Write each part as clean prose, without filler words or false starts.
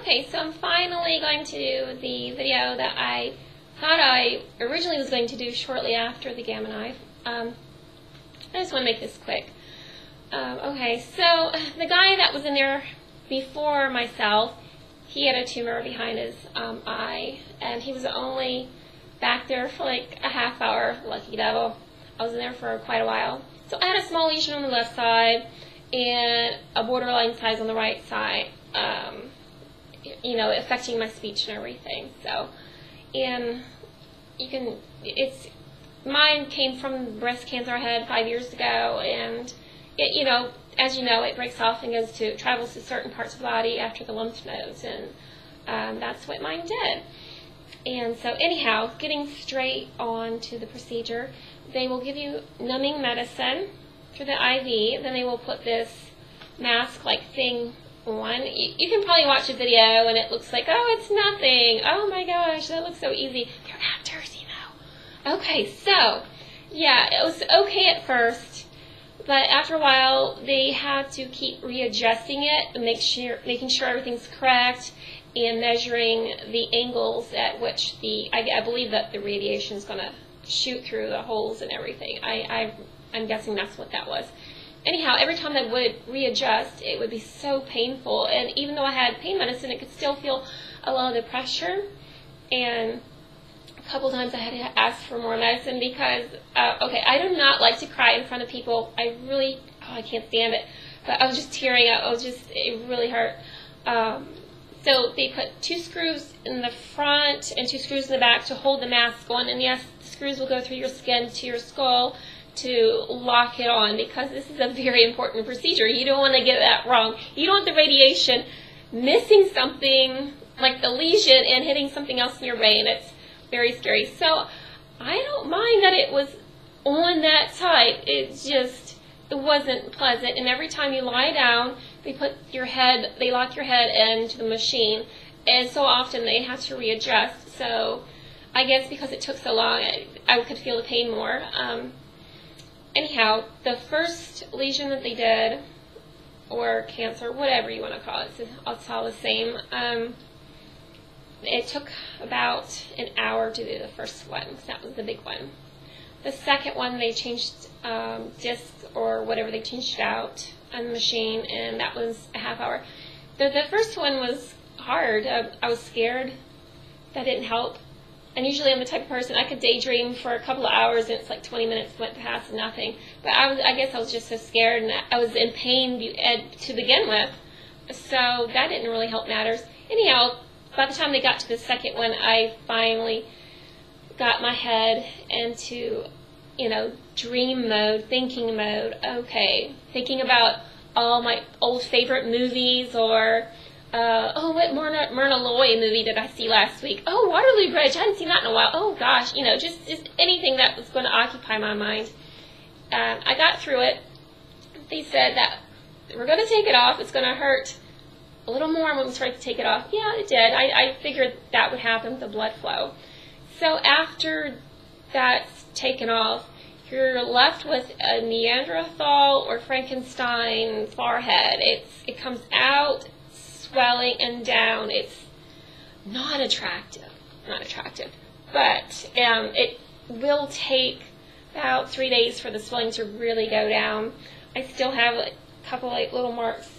Okay, so I'm finally going to do the video that I thought I originally was going to do shortly after the Gamma knife. I just want to make this quick. Okay, so the guy that was in there before myself, he had a tumor behind his eye, and he was only back there for like a half hour. Lucky devil. I was in there for quite a while. So I had a small lesion on the left side and a borderline size on the right side, you know, affecting my speech and everything. So, and you can, mine came from breast cancer I had 5 years ago, and it, you know, as you know, it breaks off and travels to certain parts of the body after the lymph nodes, and that's what mine did. And so anyhow, getting straight on to the procedure, they will give you numbing medicine through the IV, then they will put this mask-like thing on. You can probably watch a video and it looks like, oh, it's nothing. Oh my gosh, that looks so easy. They're actors, you know. Okay, so, yeah, it was okay at first, but after a while, they had to keep readjusting it and making sure everything's correct, and measuring the angles at which I believe that the radiation is going to shoot through the holes and everything. I'm guessing that's what that was. Anyhow, every time I would readjust, it would be so painful, and even though I had pain medicine, it could still feel a lot of the pressure, and a couple times I had to ask for more medicine because, okay, I do not like to cry in front of people. I really, I can't stand it, but I was just tearing up. It really hurt. So they put 2 screws in the front and 2 screws in the back to hold the mask on. And yes, the screws will go through your skin to your skull to lock it on, because this is a very important procedure. You don't want to get that wrong. You don't want the radiation missing something like the lesion and hitting something else in your brain. It's very scary. So I don't mind that it was on that side. It wasn't pleasant. And every time you lie down, they lock your head into the machine, and so often they have to readjust. So I guess because it took so long, I could feel the pain more. Anyhow, the first lesion that they did, or cancer, whatever you want to call it, it's all the same. It took about an hour to do the first one, because that was the big one. The second one, they changed discs or whatever, they changed it out on the machine, and that was a half hour. The first one was hard. I was scared. That didn't help. And usually I'm the type of person, I could daydream for a couple of hours and it's like 20 minutes went past and nothing. But I guess I was just so scared, and I was in pain to begin with. So that didn't really help matters. Anyhow, by the time they got to the second one, I finally got my head into, you know, dream mode, thinking mode. Okay, thinking about all my old favorite movies, or oh, what Myrna Loy movie did I see last week? Oh, Waterloo Bridge, I hadn't seen that in a while. Oh gosh, you know, just anything that was going to occupy my mind. I got through it. They said that we're going to take it off. It's going to hurt a little more when we start to take it off. Yeah, it did. I figured that would happen with the blood flow. So after that's taken off, you're left with a Neanderthal or Frankenstein forehead. It comes out swelling and down. It's not attractive, but it will take about 3 days for the swelling to really go down. I still have a couple like little marks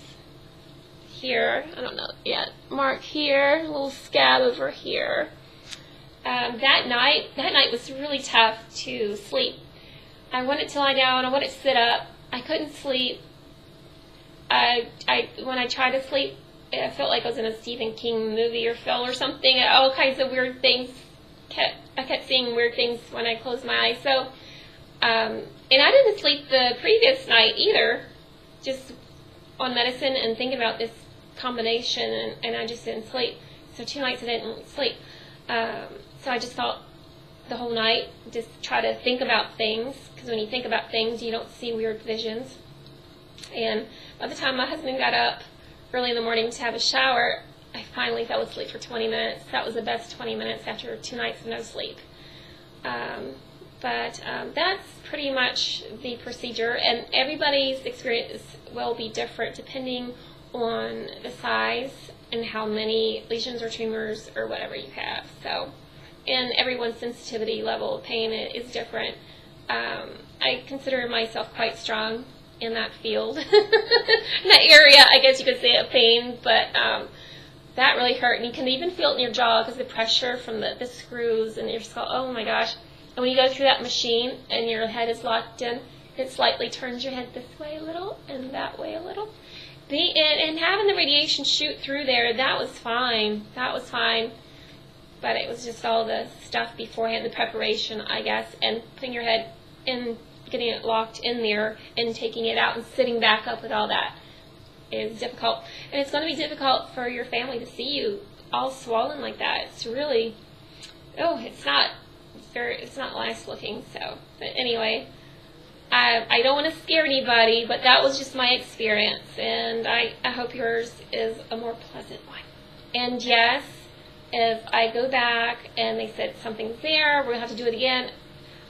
here. I don't know yet. Mark here, a little scab over here. That night was really tough to sleep. I wanted to lie down, I wanted to sit up. I couldn't sleep. When I tried to sleep, I felt like I was in a Stephen King movie or film or something. All kinds of weird things. I kept seeing weird things when I closed my eyes. So, and I didn't sleep the previous night either, just on medicine and thinking about this combination, and I just didn't sleep. So 2 nights I didn't sleep. So I just thought the whole night, just try to think about things, because when you think about things, you don't see weird visions. And by the time my husband got up early in the morning to have a shower, I finally fell asleep for 20 minutes. That was the best 20 minutes after 2 nights of no sleep. But that's pretty much the procedure, and everybody's experience will be different depending on the size and how many lesions or tumors or whatever you have. So, and everyone's sensitivity level of pain is different. I consider myself quite strong in that field, in that area, I guess you could say, of pain, but that really hurt, and you can even feel it in your jaw because the pressure from the screws and your skull, oh my gosh. And when you go through that machine and your head is locked in, it slightly turns your head this way a little and that way a little. And having the radiation shoot through there, that was fine. That was fine. But it was just all the stuff beforehand, the preparation, I guess, and putting your head in, getting it locked in there and taking it out and sitting back up with all that is difficult. And it's going to be difficult for your family to see you all swollen like that. It's really, it's not nice looking. So, but anyway, I don't want to scare anybody, but that was just my experience, and I hope yours is a more pleasant one. And yes, if I go back and they said something's there, we're going to have to do it again,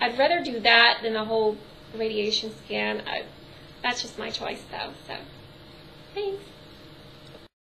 I'd rather do that than a whole radiation scan. That's just my choice, though. So, thanks.